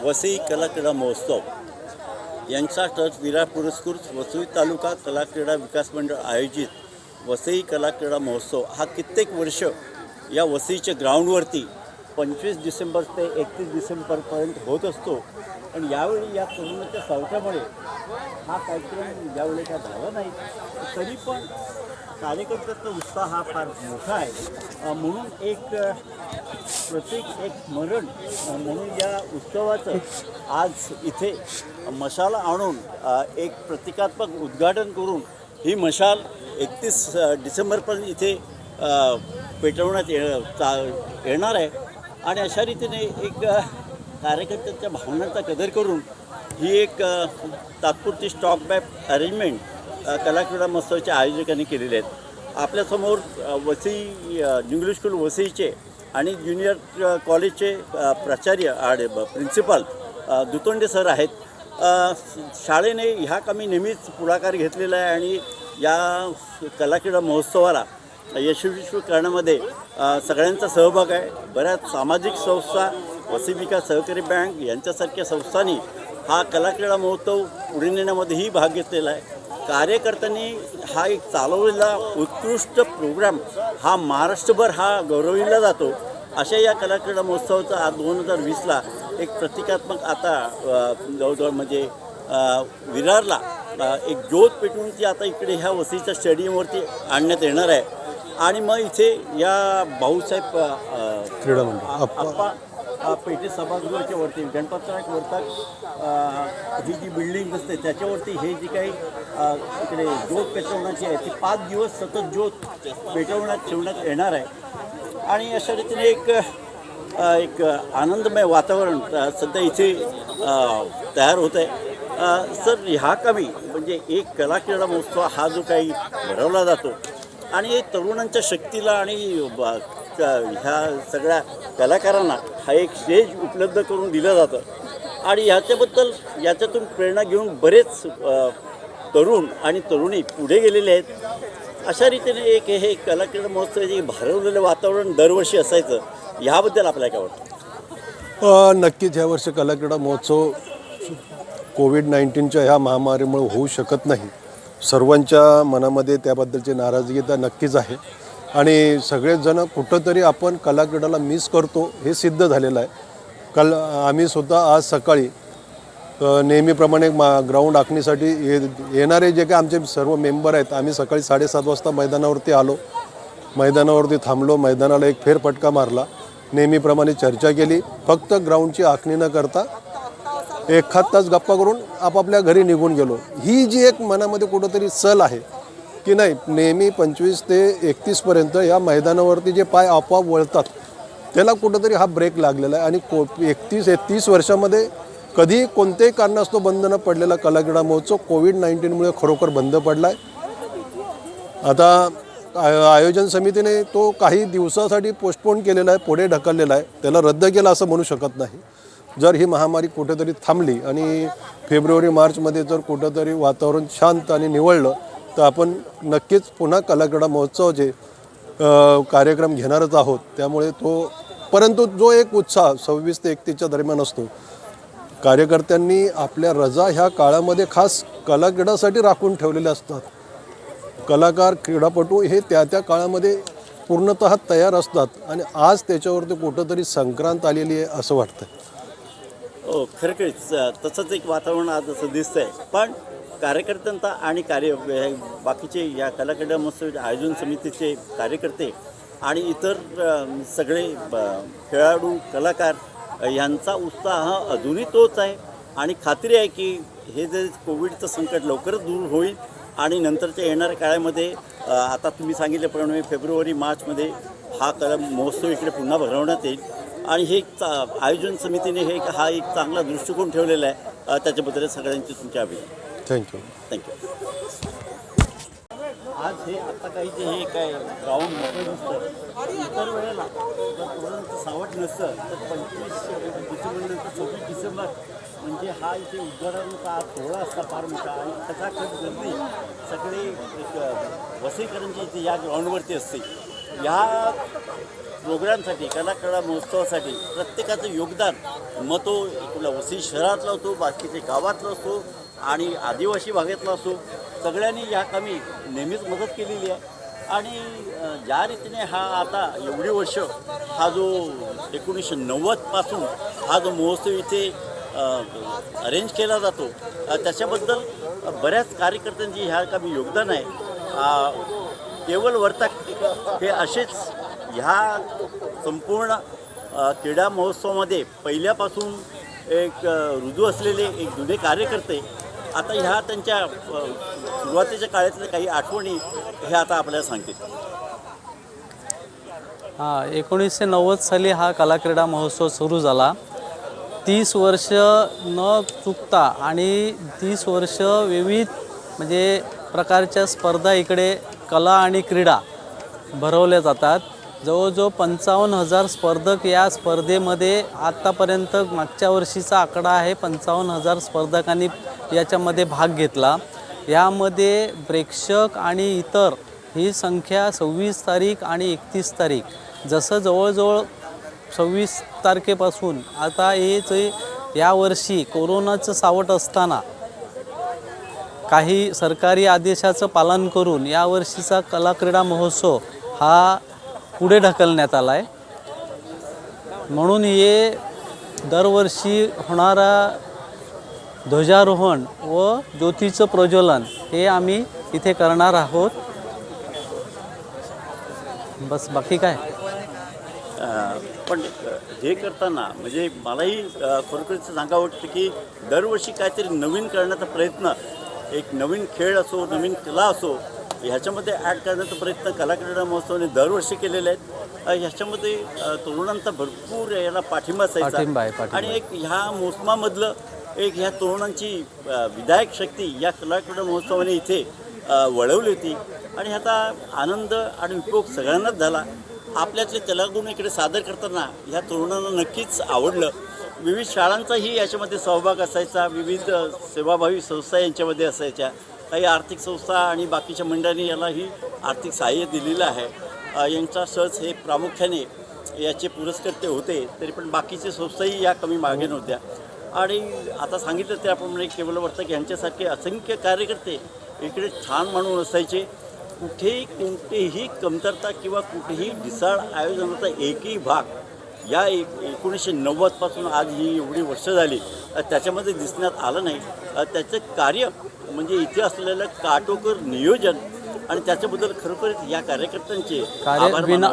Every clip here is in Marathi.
वसई कला क्रीडा महोत्सव यांचा ट्रस्ट विरार पुरस्कृत वसई तालुका कला क्रीडा विकास मंडळ आयोजित वसई कला क्रीडा महोत्सव हा कित्येक वर्ष या वसईच्या ग्राउंडवरती 25 डिसेंबर ते 31 डिसेंबरपर्यंत होत असतो. पण यावेळी या कोरोनाच्या सावटामुळे हा कार्यक्रम यावेळी काय झाला नाही, तरी पण कार्यकर्त्यांचा उत्साह हा फार मोठा आहे. म्हणून एक प्रत्येक एक स्मरण म्हणून या उत्सवाचं आज इथे मशाल आणून एक प्रतिकात्मक उद्घाटन करून ही मशाल 31 डिसेंबरपर्यंत इथे पेटवण्यात येणार आहे. आणि अशा रीतीने एक कार्यकर्त्यांच्या भावनांचा कदर करून ही एक तात्पुरती स्टॉक बॅक अरेंजमेंट कला क्रीडा महोत्सवाच्या आयोजकांनी केलेले आहेत. आपल्यासमोर वसई इंग्लिश स्कूल वसईचे आणि ज्युनियर कॉलेजचे प्राचार्य आणि प्रिन्सिपाल दुतोंडे सर आहेत. शाळेने ह्या कामी नेहमीच पुढाकार घेतलेला आहे आणि या कला क्रीडा महोत्सवाला यशस्वी करण्यामध्ये सगळ्यांचा सहभाग आहे. बऱ्याच सामाजिक संस्था, वसई विकास सहकारी बँक यांच्यासारख्या संस्थांनी हा कला क्रीडा महोत्सव पुढे नेण्यामध्येही भाग घेतलेला आहे. कार्यकर्त्यांनी हा एक चालवलेला उत्कृष्ट प्रोग्राम हा महाराष्ट्रभर हा गौरविला जातो. अशा या कला क्रीडा महोत्सवाचा आज 2020ला एक प्रतिकात्मक आता जवळजवळ म्हणजे विरारला एक ज्योत पेटवून ती आता इकडे ह्या वसईच्या स्टेडियमवरती आणण्यात येणार आहे. आणि मग इथे या भाऊसाहेब क्रीडा मंडळ आप्पा पेटे सभागृहाच्या वरती गणपतराव वर्तक ही जी बिल्डिंग असते त्याच्यावरती हे जी काही इकडे ज्योत पेटवण्याची आहे ती 5 दिवस सतत ज्योत ठेवण्यात येणार आहे. आणि अशा रीतीने एक आनंदमय वातावरण सध्या इथे तयार होत आहे. सर, ह्या कामी म्हणजे एक कला क्रीडा महोत्सव हा जो काही भरवला जातो आणि तरुणांच्या शक्तीला आणि ह्या सगळ्या कलाकारांना हा एक स्टेज उपलब्ध करून दिलं जातं. आणि याच्यातून प्रेरणा घेऊन बरेच तरुण आणि तरुणी पुढे गेलेले आहेत. अशा रीतीने एक हे कला क्रीडा महोत्सव जे भरवलेलं वातावरण दरवर्षी असायचं, ह्याबद्दल आपल्याला काय वाटतं? नक्कीच यावर्षी कला क्रीडा महोत्सव कोविड-19च्या ह्या महामारीमुळे होऊ शकत नाही. सर्वांच्या मनामध्ये त्याबद्दलची नाराजगी तर नक्कीच आहे आणि सगळेच जण कुठंतरी आपण कला क्रीडाला मिस करतो हे सिद्ध झालेलं आहे. आम्ही सुद्धा आज सकाळी नेहमीप्रमाणे ग्राउंड आखणीसाठी येणारे जे काही आमचे सर्व मेंबर आहेत, आम्ही सकाळी 7:30 वाजता मैदानावरती आलो. मैदानावरती थांबलो, मैदानाला एक फेरफटका मारला, नेहमीप्रमाणे चर्चा केली. फक्त ग्राउंडची आखणी न करता 1 तास गप्पा करून आपापल्या घरी निघून गेलो. ही जी एक मनामध्ये कुठंतरी सल आहे की नाही, नेहमी 25 ते 31पर्यंत या मैदानावरती जे पाय आपोआप वळतात त्याला कुठंतरी हा ब्रेक लागलेला आहे. आणि 31 वर्षामध्ये कधी कोणत्याही कारणास्तव बंद न पडलेला कला क्रीडा महोत्सव कोविड-19मुळे खरोखर बंद पडला आहे. आता आयोजन समितीने तो काही दिवसासाठी पोस्टपोन केलेला आहे, पुढे ढकललेला आहे. त्याला रद्द केला असं म्हणू शकत नाही. जर ही महामारी कुठेतरी थांबली आणि फेब्रुवारी-मार्चमध्ये जर कुठंतरी वातावरण शांत आणि निवळलं तर आपण नक्कीच पुन्हा कला क्रीडा महोत्सवाचे कार्यक्रम घेणारच आहोत. त्यामुळे परंतु जो एक उत्साह 26 ते 31च्या दरम्यान असतो, कार्यकर्त्यांनी आपल्या रजा ह्या काळामध्ये खास कला क्रीडासाठी राखून ठेवलेल्या असतात. कलाकार, क्रीडापटू हे त्या काळामध्ये पूर्णतः तयार असतात आणि आज त्याच्यावरती कुठंतरी संक्रांत आलेली आहे असं वाटतं. हो, खरंच तसंच एक वातावरण आज असं दिसतं आहे. पण कार्यकर्त्यांचा आणि बाकीचे या कला क्रीडा महोत्सवाच्या आयोजन समितीचे कार्यकर्ते आणि इतर सगळे खेळाडू, कलाकार यांचा उत्साह अजूनही तोच आहे. आणि खात्री आहे की हे जे कोविडचं संकट लवकरच दूर होईल आणि नंतरच्या येणाऱ्या काळामध्ये आता तुम्ही सांगितल्याप्रमाणे फेब्रुवारी-मार्चमध्ये हा कला महोत्सव इकडे पुन्हा भरवण्यात येईल. आणि हे आयोजन समितीने हा एक चांगला दृष्टिकोन ठेवलेला आहे. त्याच्याबद्दल सगळ्यांची तुमचे अभिनंदन. थँक्यू. आज हे आता काही जे हे काय ग्राउंड मोठं दिसतं, इतर वेळेला जर कोरोनाचं सावट नसतं तर 25 डिसेंबरनंतर 26 डिसेंबर म्हणजे हा इथे उद्घाटनाचा सोहळा असता फार मोठा. आणि खचाखच गर्दी सगळे एक वसईकरांची इथे या ग्राउंडवरती असते. या प्रोग्रामसाठी कलाक्रीडा महोत्सवासाठी प्रत्येकाचं योगदान मग तो कुठला वसई शहरातला असो, बाकीचे गावातला असो आणि आदिवासी भागातला असो, सगळ्यांनी या कामी नेहमीच मदत केलेली आहे. आणि ज्या रीतीने हा आता एवढी वर्ष हा जो 1990पासून हा जो महोत्सव इथे अरेंज केला जातो, त्याच्याबद्दल बऱ्याच कार्यकर्त्यांची ह्या कामी योगदान आहे. केवळ वर्तक हे असेच ह्या संपूर्ण क्रीडा महोत्सवामध्ये पहिल्यापासून एक रुजू असलेले एक जुने कार्यकर्ते आता ह्या त्यांच्या सुरुवातीच्या काळातल्या काही आठवणी हे आता आपल्याला सांगतील. 1990 साली हा कलाक्रीडा महोत्सव सुरू झाला. 30 वर्ष न चुकता आणि 30 वर्ष विविध म्हणजे प्रकारच्या स्पर्धा इकडे कला आणि क्रीडा भरवल्या जातात. जवळजवळ 55,000 स्पर्धक या स्पर्धेमध्ये आत्तापर्यंत मागच्या वर्षीचा आकडा आहे 55,000 स्पर्धकांनी याच्यामध्ये भाग घेतला. यामध्ये प्रेक्षक आणि इतर ही संख्या 26 तारीख आणि 31 तारीख जसं जवळजवळ 26 तारखेपासून आता हे जे यावर्षी कोरोनाचं सावट असताना काही सरकारी आदेशाचं पालन करून यावर्षीचा कलाक्रीडा महोत्सव हा पुढे ढकलण्यात आला आहे. म्हणून हे दरवर्षी होणारा ध्वजारोहण व ज्योतीचं प्रज्वलन हे आम्ही इथे करणार आहोत. बस बाकी काय. पण हे करताना म्हणजे मलाही खरोखरच सांगावं वाटतं की दरवर्षी काहीतरी नवीन करण्याचा प्रयत्न, एक नवीन खेळ असो, नवीन कला असो, ह्याच्यामध्ये ॲड करण्याचा प्रयत्न कलाक्रीडा महोत्सवाने दरवर्षी केलेले आहेत. ह्याच्यामध्ये तरुणांचा भरपूर याला पाठिंबा असायचा आणि एक ह्या मोसमामधलं एक ह्या तरुणांची विधायक शक्ती या कलाक्रीडा महोत्सवाने इथे वळवली होती आणि ह्याचा आनंद आणि उपयोग सगळ्यांनाच झाला. आपल्यातले कलागुण इकडे सादर करताना ह्या तरुणांना नक्कीच आवडलं. विविध शाळांचाही याच्यामध्ये सहभाग असायचा, विविध सेवाभावी संस्था यांच्यामध्ये असायच्या, काही आर्थिक संस्था आणि बाकीच्या मंडळांनी यालाही आर्थिक सहाय्य दिलेलं आहे. यांचा सहज हे प्रामुख्याने याचे पुरस्कर्ते होते, तरी पण बाकीचे संस्थाही या कमी मागे नव्हत्या. आणि आता सांगितलं त्याप्रमाणे केवळ वर्तक यांच्यासारखे असंख्य कार्यकर्ते इकडे छान म्हणून असायचे. कुठेही कोणतेही कमतरता किंवा कुठेही ढिसाळ आयोजनाचा एकही भाग या 1990पासून आज ही एवढी वर्ष झाली त्याच्यामध्ये दिसण्यात आलं नाही. त्याचं कार्य म्हणजे इथे असलेलं काटोकोर नियोजन आणि त्याच्याबद्दल खरोखरच या कार्यकर्त्यांचे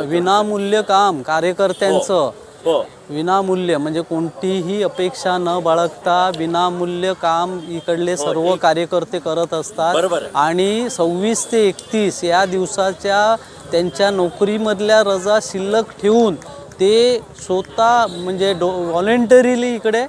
विनामूल्य काम कार्यकर्त्यांचं. हो, विनामूल्य म्हणजे कोणतीही अपेक्षा न बाळगता विनामूल्य काम इकडले सर्व कार्यकर्ते करत असतात. बरोबर. आणि 26 ते 31 या दिवसाच्या त्यांच्या नोकरीमधल्या रजा शिल्लक ठेवून ते स्वतः म्हणजे व्हॉलेंटरीली इकडे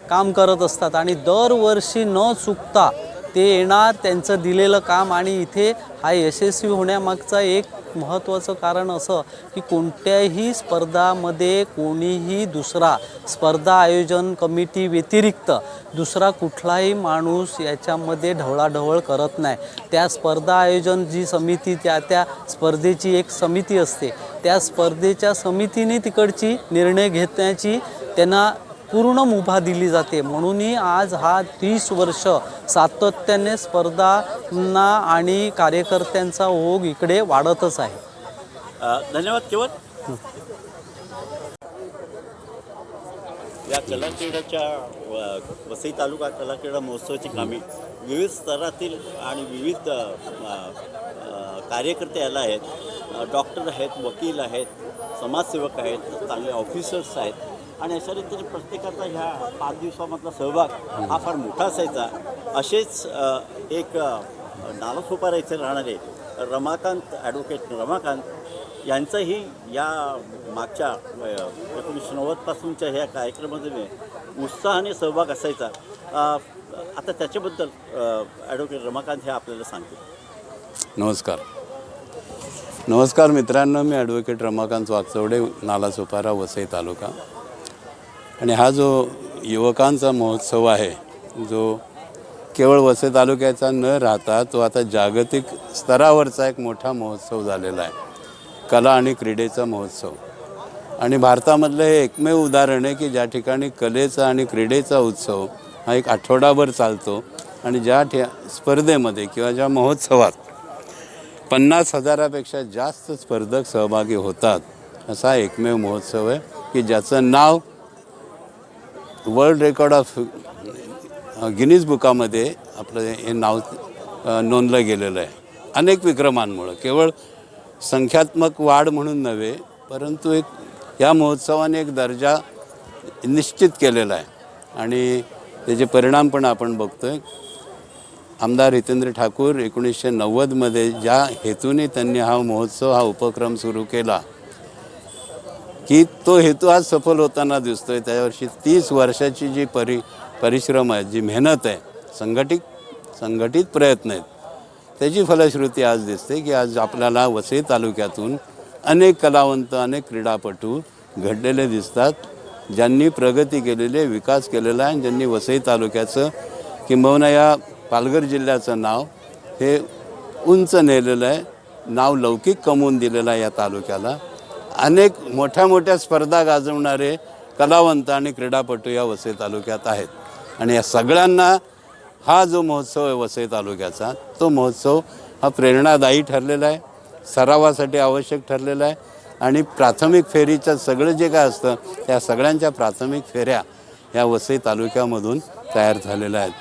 काम करत असतात आणि दरवर्षी न चुकता ते येणार, त्यांचं दिलेलं काम. आणि इथे हा यशस्वी होण्यामागचा एक महत्त्वाचं कारण असं की कोणत्याही स्पर्धामध्ये कोणीही दुसरा स्पर्धा आयोजन कमिटी व्यतिरिक्त दुसरा कुठलाही माणूस याच्यामध्ये ढवळाढवळ करत नाही. त्या स्पर्धा आयोजन जी समिती त्या स्पर्धेची एक समिती असते, त्या स्पर्धेच्या समितीने तिकडची निर्णय घेण्याची त्यांना पूर्ण मुभा दिली जाते. म्हणूनही आज हा 30 वर्ष सातत्याने स्पर्धांना आणि कार्यकर्त्यांचा ओघ इकडे वाढतच आहे. धन्यवाद. केवळ या कलाक्रीडाच्या वसई तालुका कलाक्रीडा महोत्सवाची कामे विविध स्तरातील आणि विविध कार्यकर्ते याला आहेत. डॉक्टर आहेत, वकील आहेत, समाजसेवक आहेत, चांगले ऑफिसर्स आहेत आणि अशा रीतीने प्रत्येकाचा ह्या 5 दिवसामधला सहभाग हा फार मोठा असायचा. असेच एक नालासोपारा इथे राहणारे रमाकांत, ॲडव्होकेट रमाकांत यांचाही या मागच्या 1990पासूनच्या ह्या कार्यक्रमामध्ये उत्साहाने सहभाग असायचा. आता त्याच्याबद्दल ॲडव्होकेट रमाकांत हे आपल्याला सांगतील. नमस्कार मित्रांनो, मी ॲडव्होकेट रमाकांत वागचौडे, नालासोपारा, वसई तालुका. आणि हा जो युवकांचा महोत्सव आहे, जो केवळ वसई तालुक्याचा न राहता तो आता जागतिक स्तरावरचा एक मोठा महोत्सव झालेला आहे, कला आणि क्रीडेचा महोत्सव. आणि भारतामधलं हे एकमेव उदाहरण आहे की ज्या ठिकाणी कलेचा आणि क्रीडेचा उत्सव हा एक आठवडाभर चालतो आणि ज्या स्पर्धेमध्ये किंवा ज्या महोत्सवात 50,000पेक्षा जास्त स्पर्धक सहभागी होतात असा एकमेव महोत्सव आहे की ज्याचं नाव वर्ल्ड रेकॉर्ड ऑफ गिनीज बुकामध्ये आपलं हे नाव नोंदलं गेलेलं आहे अनेक विक्रमांमुळं. केवळ संख्यात्मक वाढ म्हणून नव्हे, परंतु या महोत्सवाने एक दर्जा निश्चित केलेला आहे आणि त्याचे परिणाम पण आपण बघतो आहे. आमदार हितेंद्र ठाकूर 1990मध्ये ज्या हेतूने त्यांनी हा महोत्सव हा उपक्रम सुरू केला की तो हेतू आज सफल होताना दिसतो आहे. त्यावर्षी 30 वर्षाची जी परिश्रम आहे, जी मेहनत आहे, संघटित प्रयत्न आहेत, त्याची फलश्रुती आज दिसते की आज आपल्याला वसई तालुक्यातून अनेक कलावंत, अनेक क्रीडापटू घडलेले दिसतात, ज्यांनी प्रगती केलेली आहे, विकास केलेला आहे, ज्यांनी वसई तालुक्याचं किंबहुना या पालघर जिल्ह्याचं नाव हे उंच नेलेलं आहे, नाव लौकिक कमवून दिलेलं आहे या तालुक्याला. अनेक मोठ्या मोठ्या स्पर्धा गाजवणारे कलावंत आणि क्रीडापटू या वसई तालुक्यात आहेत आणि या सगळ्यांना हा जो महोत्सव आहे वसई तालुक्याचा, तो महोत्सव हा प्रेरणादायी ठरलेला आहे, सरावासाठी आवश्यक ठरलेला आहे आणि प्राथमिक फेरीचं सगळं जे काय असतं त्या सगळ्यांच्या प्राथमिक फेऱ्या या वसई तालुक्यामधून तयार झालेल्या आहेत,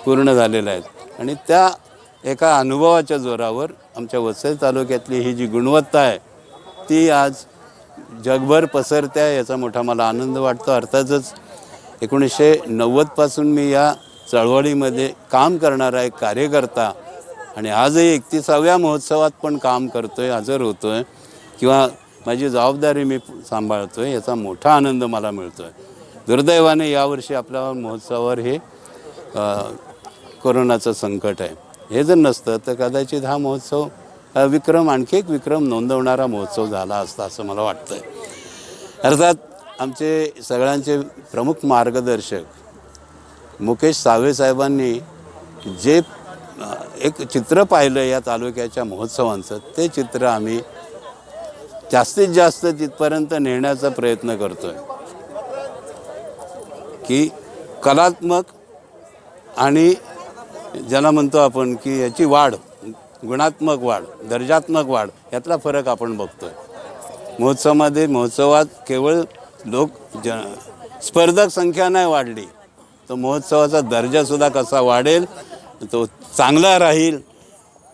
पूर्ण झालेल्या आहेत आणि त्या एका अनुभवाच्या जोरावर आमच्या वसई तालुक्यातली ही जी गुणवत्ता आहे ती आज जगभर पसरते आहे. याचा मोठा मला आनंद वाटतो. अर्थातच 1990पासून मी या चळवळीमध्ये काम करणारा एक कार्यकर्ता आणि आजही 31व्या महोत्सवात पण काम करतो आहे, हजर होतो आहे किंवा माझी जबाबदारी मी सांभाळतो आहे, याचा मोठा आनंद मला मिळतो आहे. दुर्दैवाने यावर्षी आपल्या महोत्सवावर हे कोरोनाचं संकट आहे. हे जर नसतं तर कदाचित हा महोत्सव आणखी एक विक्रम नोंदवणारा महोत्सव झाला असता असं मला वाटतं आहे. अर्थात आमचे सगळ्यांचे प्रमुख मार्गदर्शक मुकेश सावे साहेबांनी जे एक चित्र पाहिलं या तालुक्याच्या महोत्सवांचं, ते चित्र आम्ही जास्तीत जास्त तिथपर्यंत नेण्याचा प्रयत्न करतो आहे की कलात्मक आणि ज्याला म्हणतो आपण की याची वाढ, गुणात्मक वाढ, दर्जात्मक वाढ, यातला फरक आपण बघतो आहे. महोत्सवात केवळ स्पर्धक संख्या नाही वाढली, तो महोत्सवाचा दर्जासुद्धा कसा वाढेल, तो चांगला राहील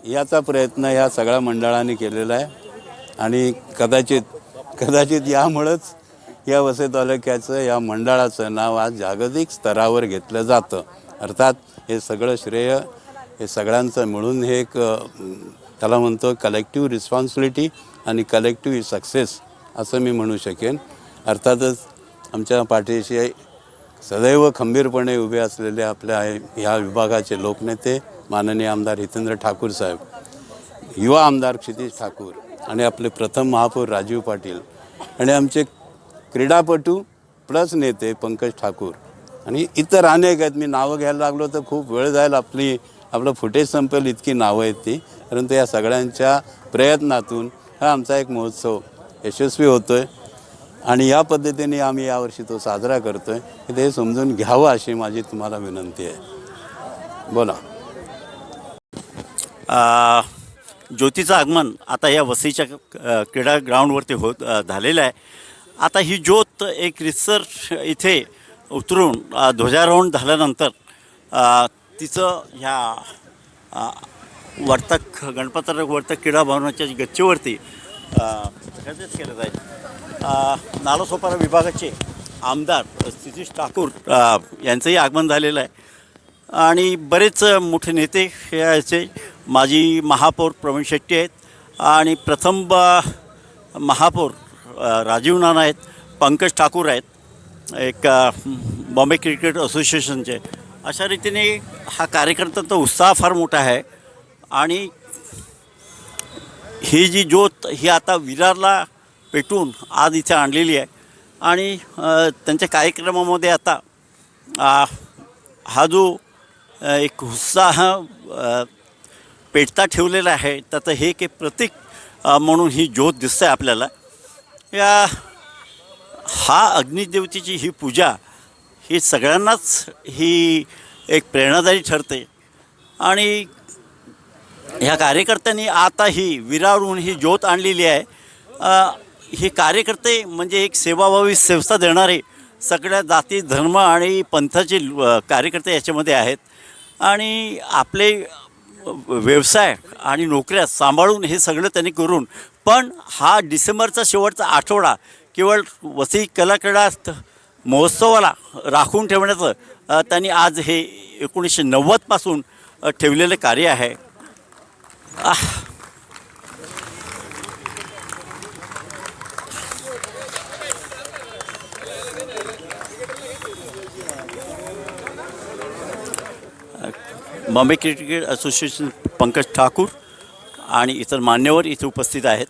याचा प्रयत्न ह्या सगळ्या मंडळांनी केलेला आहे आणि कदाचित यामुळंच या वसई तालुक्याचं, या मंडळाचं नाव आज जागतिक स्तरावर घेतलं जातं. अर्थात हे सगळं श्रेय हे सगळ्यांचं मिळून हे एक त्याला म्हणतो कलेक्टिव्ह रिस्पॉन्सिबिलिटी आणि कलेक्टिव्ह सक्सेस असं मी म्हणू शकेन. अर्थातच आमच्या पाठीशी सदैव खंबीरपणे उभे असलेले आपल्या ह्या विभागाचे लोकनेते माननीय आमदार हितेंद्र ठाकूर साहेब, युवा आमदार क्षितिज ठाकूर आणि आपले प्रथम महापौर राजीव पाटील आणि आमचे क्रीडापटू प्लस नेते पंकज ठाकूर आणि इतर अनेक आहेत. मी नावं घ्यायला लागलो तर खूप वेळ जाईल, आपलं फुटेज संपेल इतकी नावं आहेत ती. परंतु या सगळ्यांच्या प्रयत्नातून हा आमचा एक महोत्सव यशस्वी होतो आहे आणि या पद्धतीने आम्ही यावर्षी तो साजरा करतो आहे. हे समजून घ्यावं अशी माझी तुम्हाला विनंती आहे. बोला. ज्योतीचं आगमन आता या वसईच्या क्रीडा ग्राउंडवरती झालेलं आहे. आता ही ज्योत एक रितसर इथे उतरून ध्वजारोहण झाल्यानंतर तिचं ह्या गणपतराव वर्तक क्रीडा भवनाच्या गच्चीवरती विसर्जित केलं जाईल. नालासोपारा विभागाचे आमदार क्षितिज ठाकूर यांचंही आगमन झालेलं आहे आणि बरेच मोठे नेते हे याचे माजी महापौर प्रवीण शेट्टी आहेत आणि प्रथम महापौर राजीव नाना आहेत, पंकज ठाकूर आहेत, एक बॉम्बे क्रिकेट असोसिएशनचे. अशा रीतीने हा कार्यकर्त्यांचा उत्साह फार मोठा आहे आणि ही जी ज्योत ही आता विरारला पेटून आज इथे आणलेली आहे आणि त्यांच्या कार्यक्रमामध्ये आता हा जो एक उत्साह पेटता ठेवलेला आहे त्याचं हे एक प्रतीक म्हणून ही ज्योत दिसतं आहे आपल्याला. या हा अग्निदेवतेची ही पूजा ही सगळ्यांनाच ही एक प्रेरणादायी ठरते. आणि ह्या कार्यकर्त्यांनी आता ही विराळून ही ज्योत आणलेली आहे. हे कार्यकर्ते म्हणजे एक सेवाभावी संस्था देणारे सगळ्या जाती धर्म आणि पंथाचे कार्यकर्ते याच्यामध्ये आहेत. आणि आपले व्यवसाय आणि नोकऱ्या सांभाळून हे सगळं त्यांनी करून, पण हा डिसेंबरचा शेवटचा आठवडा केवळ वसई कलाक्रीडा महोत्सवाला राखून ठेवण्याचं त्यांनी आज हे 1990पासून ठेवलेलं कार्य आहे. बॉम्बे क्रिकेट असोसिएशन पंकज ठाकूर आणि इतर मान्यवर इथे उपस्थित आहेत.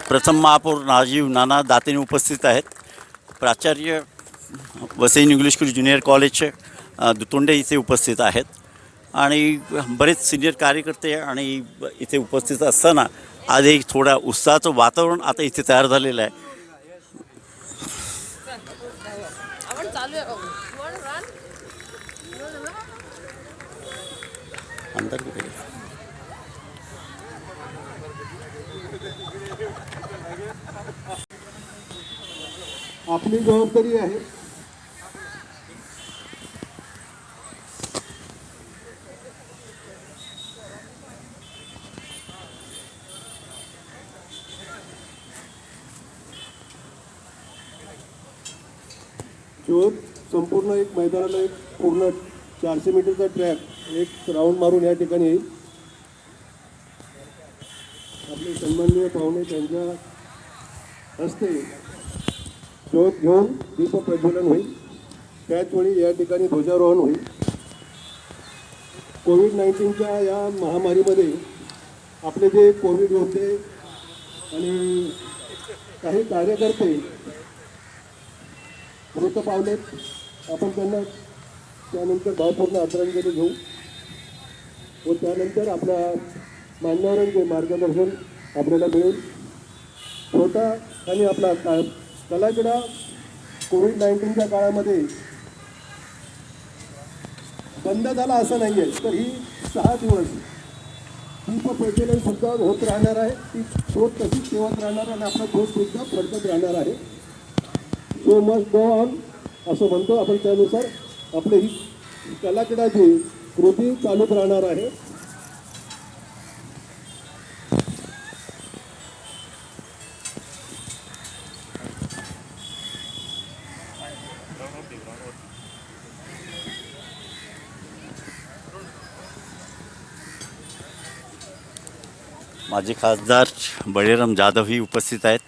प्रथम महापौर राजीव नाना दातेने उपस्थित आहेत. प्राचार्य वसई इंग्लिश स्कूल ज्युनियर कॉलेजचे दुतोंडे इथे उपस्थित आहेत. आणि बरेच सिनियर कार्यकर्ते आणि इथे उपस्थित असताना आज एक थोडा उत्साहाचं वातावरण आता इथे तयार झालेलं आहे. अंदर कुठे गेला? आपली जबाबदारी आहे ज्योत संपूर्ण एक मैदानाला एक पूर्ण 400 मीटरचा ट्रॅक एक राऊंड मारून या ठिकाणी येईल. आपले सन्माननीय पाहुणे त्यांच्या हस्ते ज्योत घेऊन दीप प्रज्वलन होईल. त्याचवेळी या ठिकाणी ध्वजारोहण होईल. कोविड-19च्या या महामारीमध्ये आपले जे कोविड योद्धे आणि काही कार्यकर्ते मृत पावलेत, आपण त्यांना त्यानंतर भावपूर्ण आदरांजली घेऊ व त्यानंतर आपल्या मान्यवरांचे मार्गदर्शन आपल्याला मिळेल. छोटा आणि आपला कलाक्रीडा कोविड-19च्या काळामध्ये बंद झाला असं नाही आहे, तर ही 6 दिवस दीप प्रज्वलन सुद्धा होत राहणार आहे. ती शोध तशीच ठेवत राहणार आणि आपला शोधसुद्धा फडकत राहणार आहे. सो मस्ट गो ऑन असं म्हणतो आपण. त्यानुसार आपली ही कलाक्रीडाची कृती चालूच राहणार आहे. माजी खासदार बळीराम जाधवही उपस्थित आहेत.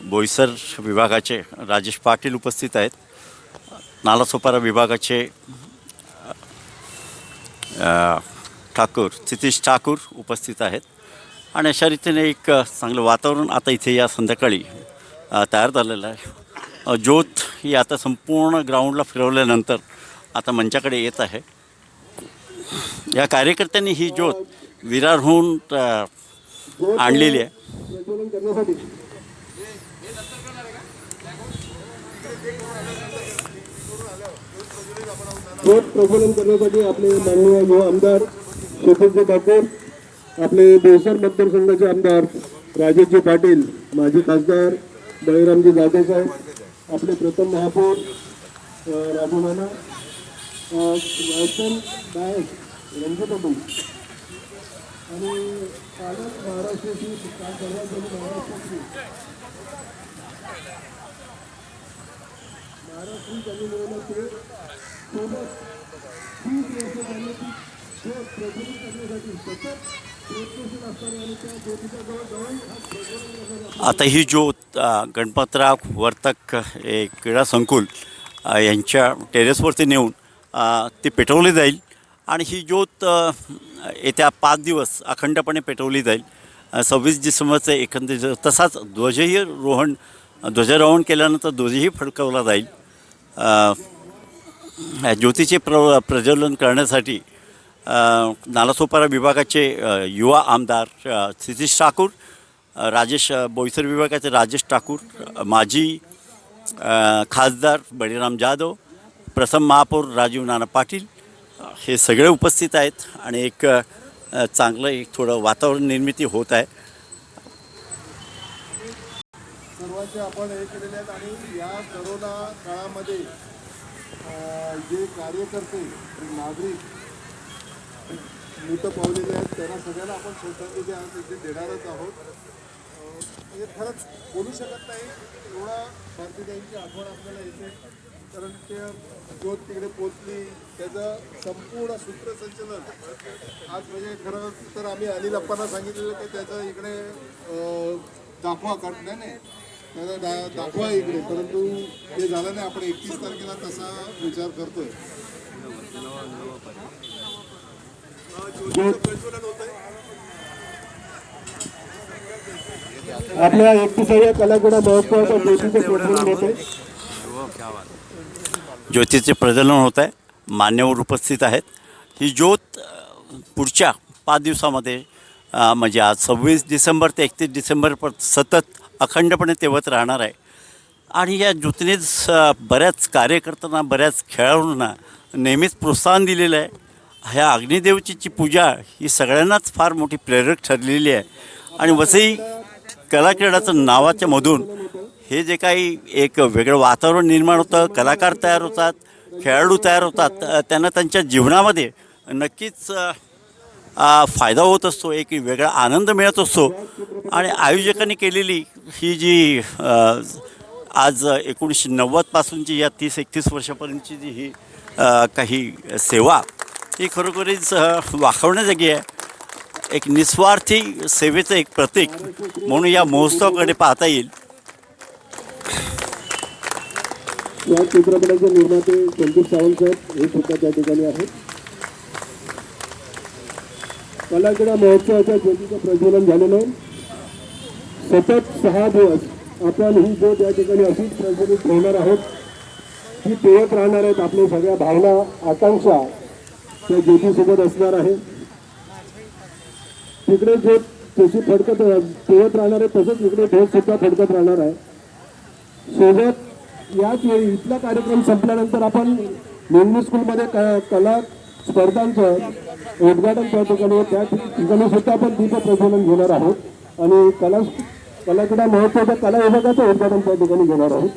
बोईसर विभागाचे राजेश पाटील उपस्थित आहेत. नालासोपारा विभागाचे ठाकूर सितीश ठाकूर उपस्थित आहेत. आणि अशा रीतीने एक चांगलं वातावरण आता इथे या संध्याकाळी तयार झालेलं आहे. ज्योत ही आता संपूर्ण ग्राउंडला फिरवल्यानंतर आता मंचाकडे येत आहे. या कार्यकर्त्यांनी ही ज्योत विरारहून आणलेली आहे. प्रज्वलन करण्यासाठी ज्योत प्रज्वलन करण्यासाठी आपले माननीय युवा आमदार शेखरजी ठाकूर, आपले बोईसर मतदारसंघाचे आमदार राजेशजी पाटील, माजी खासदार बळीरामजी जाधव साहेब, आपले प्रथम महापौर राजू नाना, रणजित आणि पालक महाराष्ट्राची महाराष्ट्र त्यांनी मिळवलं ते सोबत 30 वर्ष त्यांनी ती प्रज्वलित करण्यासाठी सतत प्रयत्नशील असणारे आणि त्या ज्योतीच्या जवळ आता ही ज्योत गणपतराव वर्तक क्रीडा संकुल यांच्या टेरेसवरती नेऊन ती पेटवली जाईल. आणि ही ज्योत येत्या 5 दिवस अखंडपणे पेटवली जाईल. 26 डिसेंबरचं एकंदरीत तसाच ध्वजारोहण केल्यानंतर ध्वजही फडकवला जाईल. ज्योतीचे प्रज्वलन करण्यासाठी नालासोपारा विभागाचे युवा आमदार क्षितिज ठाकूर, राजेश बोईसर विभागाचे राजेश ठाकूर, माजी खासदार बळीराम जाधव, प्रथम महापौर राजीव नाना पाटील हे सगळे उपस्थित आहेत आणि एक चांगलं एक थोडं वातावरण निर्मिती होत आहे. सर्वांचे आपण हे केलेले आहेत आणि या कोरोना काळामध्ये जे कार्यकर्ते नागरिक मृत पावलेले आहेत त्यांना सगळ्यांना आपण श्रद्धांजली आज इथे देणारच आहोत. म्हणजे खरंच बोलू शकत नाही एवढा भारतीयांची आठवण आपल्याला येते, कारण ते ज्योत तिकडे पोचली त्याचं संपूर्ण सूत्रसंचलन आज म्हणजे खरं तर आम्ही अनिल अप्पांना सांगितलेलं की त्याचं इकडे दाखवा काढ नाही त्याला दाखवा इकडे, परंतु ते झालं नाही. आपण 31 तारखेला तसा विचार करतोय. आपल्या 31व्या कलागुणा महोत्सवाच्या ज्योतीचे प्रज्वलन होते. ज्योतीचे प्रज्वलन होत आहे. मान्यवर उपस्थित आहेत. ही ज्योत पुढच्या 5 दिवसामध्ये म्हणजे आज 26 डिसेंबर ते 31 डिसेंबरपर्यंत सतत अखंडपणे तेवत राहणार आहे. आणि या ज्योतीनेच बऱ्याच कार्यकर्त्यांना बऱ्याच खेळाडूंना नेहमीच प्रोत्साहन दिलेलं आहे. ह्या अग्निदेवतेची पूजा ही सगळ्यांनाच फार मोठी प्रेरक ठरलेली आहे. आणि वसई कला क्रीडाचं नावाच्या मधून हे जे काही एक वेगळं वातावरण निर्माण होतं, कलाकार तयार होतात, खेळाडू तयार होतात, त्यांना त्यांच्या जीवनामध्ये नक्कीच फायदा होत असतो, एक वेगळा आनंद मिळत असतो. आणि आयोजकांनी केलेली ही जी आज 1990 पासूनची या 30-31 वर्षापर्यंतची जी ही काही सेवा ही खरोखरीच वाखवण्याजोगी आहे. एक निस्वार्थी सेवेचं एक प्रतीक म्हणून या महोत्सवाकडे पाहता येईल. या चित्रपटाचे निर्माते संदीप सावंत साहेब हे सुद्धा त्या ठिकाणी आहेत. कलाक्रीडा महोत्सवाच्या ज्योतीचं प्रज्वलन झालेलं आहे. सतत 6 दिवस आपण ही ज्योत या ठिकाणी अशीच प्रज्वलित ठेवणार आहोत. ही पेयत राहणार आहेत. आपल्या सगळ्या भावना आकांक्षा त्या ज्योतीसोबत असणार आहे. तिकडे ज्योत तशी फडकत पेयत राहणार आहे, तसंच इकडे ढोल सुद्धा फडकत राहणार आहे. सोबत याच वेळी इथला कार्यक्रम संपल्यानंतर आपण नेहमी स्कूलमध्ये कला स्पर्धांचं उद्घाटन त्या ठिकाणी सुद्धा आपण दीप प्रज्वलन घेणार आहोत. आणि कलाक्रीडा महोत्सवाच्या कला विभागाचं उद्घाटन त्या ठिकाणी घेणार आहोत.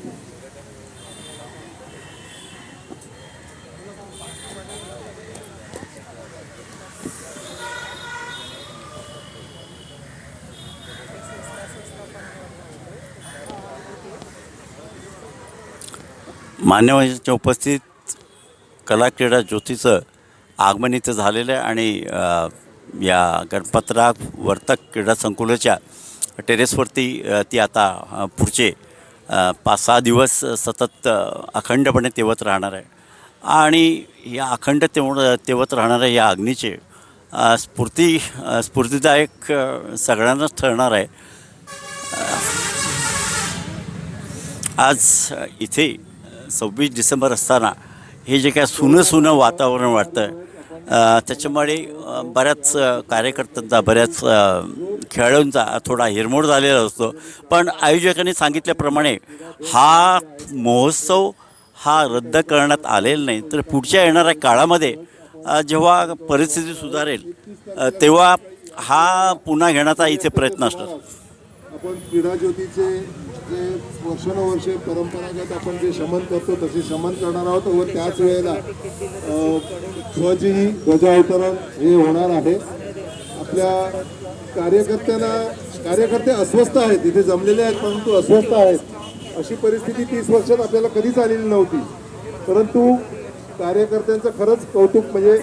मान्यवरांच्या उपस्थित कला क्रीडा ज्योतीचं आगमन इथं झालेलं आहे. आणि या गणपतराव वर्तक क्रीडा संकुलाच्या टेरेसवरती ती आता पुढचे 5-6 दिवस सतत अखंडपणे तेवत राहणार आहे. आणि या अखंड तेवत राहणाऱ्या या अग्नीचे स्फूर्तिदायक सगळ्यांनाच ठरणार आहे. आज इथे 26 डिसेंबर असताना हे जे काय सुनं वातावरण वाटतं त्याच्यामुळे बऱ्याच कार्यकर्त्यांचा बऱ्याच खेळाडूंचा थोडा हिरमोड झालेला असतो. पण आयोजकांनी सांगितल्याप्रमाणे हा महोत्सव हा रद्द करण्यात आलेला नाही. तर पुढच्या येणाऱ्या काळामध्ये जेव्हा परिस्थिती सुधारेल तेव्हा हा पुन्हा घेण्याचा इथे प्रयत्न असतो. आपण क्रीडा ज्योतीचे जे वर्षानुवर्षे परंपरागत आपण जे शमन करतो तसे शमन करणार आहोत. व त्याच वेळेला ध्वजही ध्वजावतरण हे होणार आहे. आपल्या कार्यकर्ते अस्वस्थ आहेत, इथे जमलेले आहेत परंतु अस्वस्थ आहेत. अशी परिस्थिती 30 वर्षात आपल्याला कधीच आलेली नव्हती. परंतु कार्यकर्त्यांचं खरंच कौतुक, म्हणजे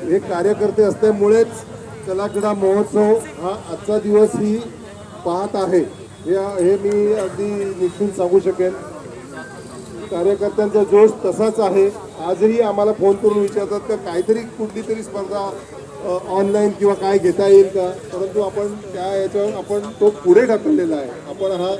हे कार्यकर्ते असल्यामुळेच कलाक्रीडा महोत्सव हा आजचा दिवस ही पाहत आहे हे मी अगदी निश्चित सांगू शकेन. कार्यकर्त्यांचा जोश तसाच आहे. आजही आम्हाला फोन करून विचारतात का काहीतरी कुठली तरी स्पर्धा ऑनलाईन किंवा काय घेता येईल का, परंतु आपण त्या याच्यावर आपण तो पुढे ढकललेला आहे. आपण हा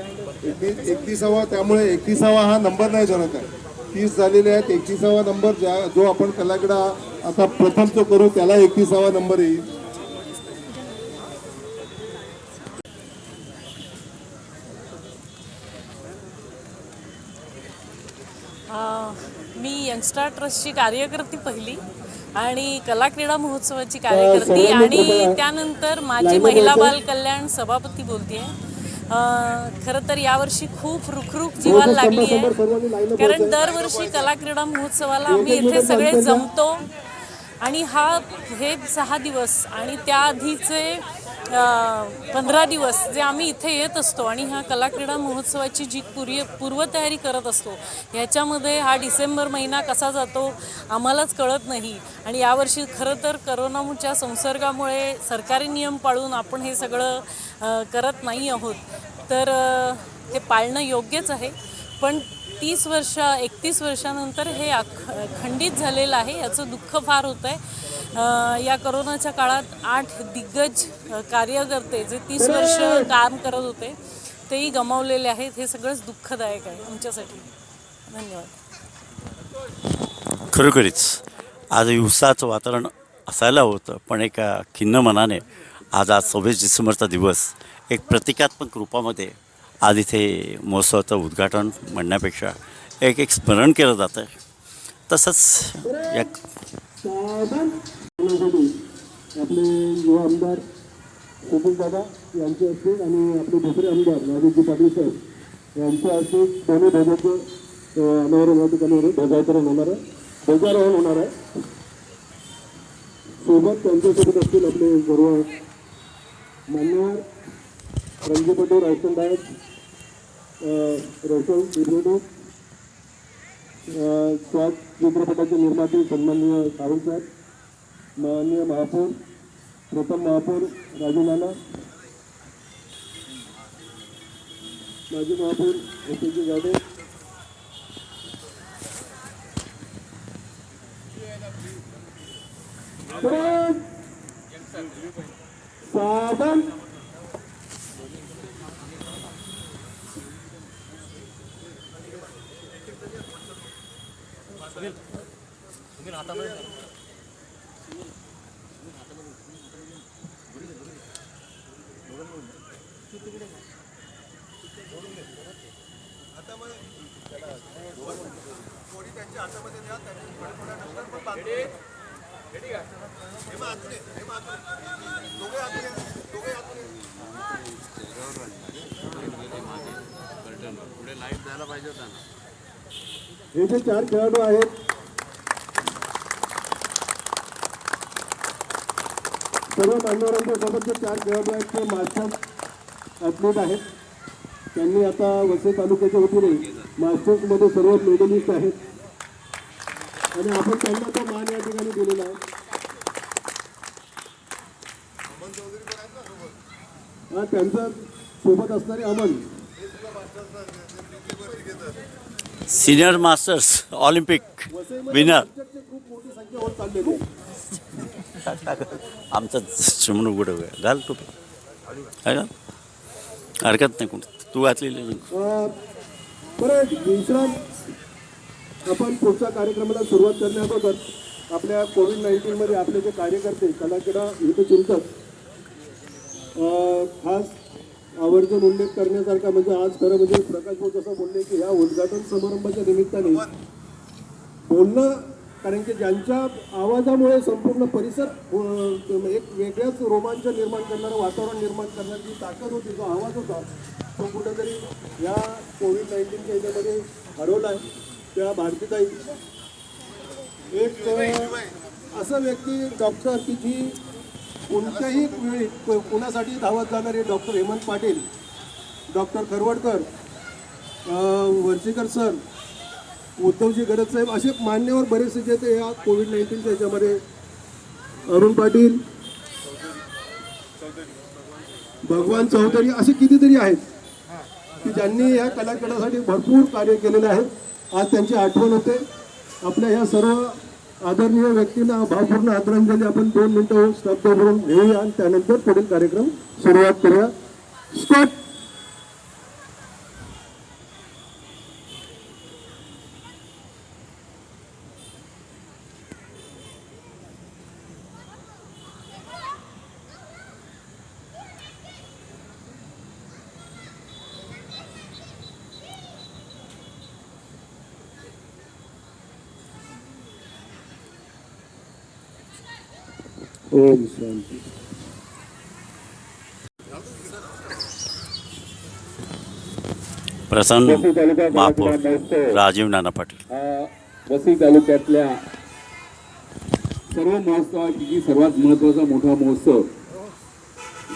31वा त्यामुळे 31वा हा नंबर नाही धरत आहे. 30 झालेले आहेत. 31वा नंबर जो आपण कलाक्रीडा आता प्रथम जो करू त्याला 31वा नंबर येईल. मी यंगस्टार ट्रस्टची कार्यकर्ती पहिली आणि कला क्रीडा महोत्सवाची कार्यकर्ती आणि त्यानंतर माझी महिला बाल कल्याण सभापती बोलते. खरं तर यावर्षी खूप रुखरुख जीवाला लागली आहे, कारण दरवर्षी कला क्रीडा महोत्सवाला आम्ही इथे सगळे जमतो आणि हे 6 दिवस आणि त्याआधीचे 15 दिवस जे आम्ही इथे येत असतो आणि ह्या कला क्रीडा महोत्सवाची जी पूर्वतयारी करत असतो, ह्याच्यामध्ये हा डिसेंबर महिना कसा जातो आम्हालाच कळत नाही. आणि यावर्षी खरं तर करोनाच्या संसर्गामुळे सरकारी नियम पाळून आपण हे सगळं करत नाही आहोत, तर ते पाळणं योग्यच आहे. पण 31 वर्षानंतर हे खंडित झालेलं आहे, याचं दुःख फार होतं आहे. या करोनाच्या काळात 8 दिग्गज कार्यकर्ते जे 30 वर्ष काम करत होते तेही गमावलेले आहेत. हे सगळंच दुःखदायक आहे आमच्यासाठी. धन्यवाद. खरोखरीच आज उत्साहाचं वातावरण असायला होतं, पण एका खिन्न मनाने आज 26 डिसेंबरचा दिवस एक प्रतिकात्मक रूपामध्ये आज इथे महोत्सवाचं उद्घाटन म्हणण्यापेक्षा एक स्मरण केलं जातं. तसंच या आपले युवा आमदार सुनील दादा यांचे हस्ते आणि आपले दुसरे आमदार राजेशजी पाटील साहेब यांच्या हस्ते दोन्ही ध्वजाचं अनावरण या ठिकाणी ध्वजारोहण होणार आहे. सोबत त्यांच्यासोबत असतील आपले सर्व मान्यवर रणजीपटू रायसन नायक, रोशन चित्रपट स्वाद चित्रपटाचे निर्माते सन्माननीय सावंत साहेब, माननीय महापौर प्रथम महापौर राजू नाना, माजी महापौर ओपीजी जाधव, साधन हे जे 4 खेळाडू आहेत सर्व मान्यवरांच्या सोबत जे 4 खेळाडू आहेत ते मास्टर्स ॲथलीट आहेत. त्यांनी आता वसई तालुक्याच्या वतीने मास्टर्समध्ये सर्व मेडलिस्ट आहेत आणि आपण त्यांना तो मान या ठिकाणी दिलेला आहे. हा त्यांचा सोबत असणारे Aman senior masters Olympic winner खूप मोठी संख्या होत चाललेली आहे. आमचं श्रमण उघड घाल टोपी आहे ना, हरकत नाही. कोण तू घातलेली बरं विश्राम. आपण पुढच्या कार्यक्रमाला सुरुवात करण्याअगोदर आपल्या कोविड-19मध्ये आपले जे कार्यकर्ते कलाक्रीडा हितचिंतक खास आवर्जून उल्लेख करण्यासारखा म्हणजे आज खरं म्हणजे प्रकाश भाऊ जसं बोलले की ह्या उद्घाटन समारंभाच्या निमित्ताने बोलणं, कारण की ज्यांच्या आवाजामुळे संपूर्ण परिसर एक वेगळ्याच रोमांच निर्माण करणारं वातावरण निर्माण करण्याची ताकद होती, जो आवाज होता तो कुठेतरी या कोविड-19च्या याच्यामध्ये हरवला आहे. त्या भारतीताई एक असं व्यक्ती डॉक्टर की जी कोणत्याही वेळी कुणासाठी धावत जाणारे doctor Hemant Patil, doctor Kharwadkar, Varshikar sir, Uddhavji गरज साहेब असे मान्यवर बरेचसे जे ते या कोविड-19च्या याच्यामध्ये, अरुण पाटील, भगवान चौधरी असे कितीतरी आहेत की ज्यांनी या कलाकारासाठी भरपूर कार्य केलेले आहे. आज त्यांची आठवण होते. आपल्या या सर्व आदरणीय व्यक्तींना भावपूर्ण आदरांजली आपण 2 मिनिटं स्तब्ध करून घेऊया आणि त्यानंतर पुढील कार्यक्रम सुरुवात करूया. स्टार्ट. ओम शांती. प्रसन्न महापौर राजीव नाना पाटील. वसई तालुक्यातल्या सर्व महोत्सवापैकी सर्वात महत्त्वाचा मोठा महोत्सव,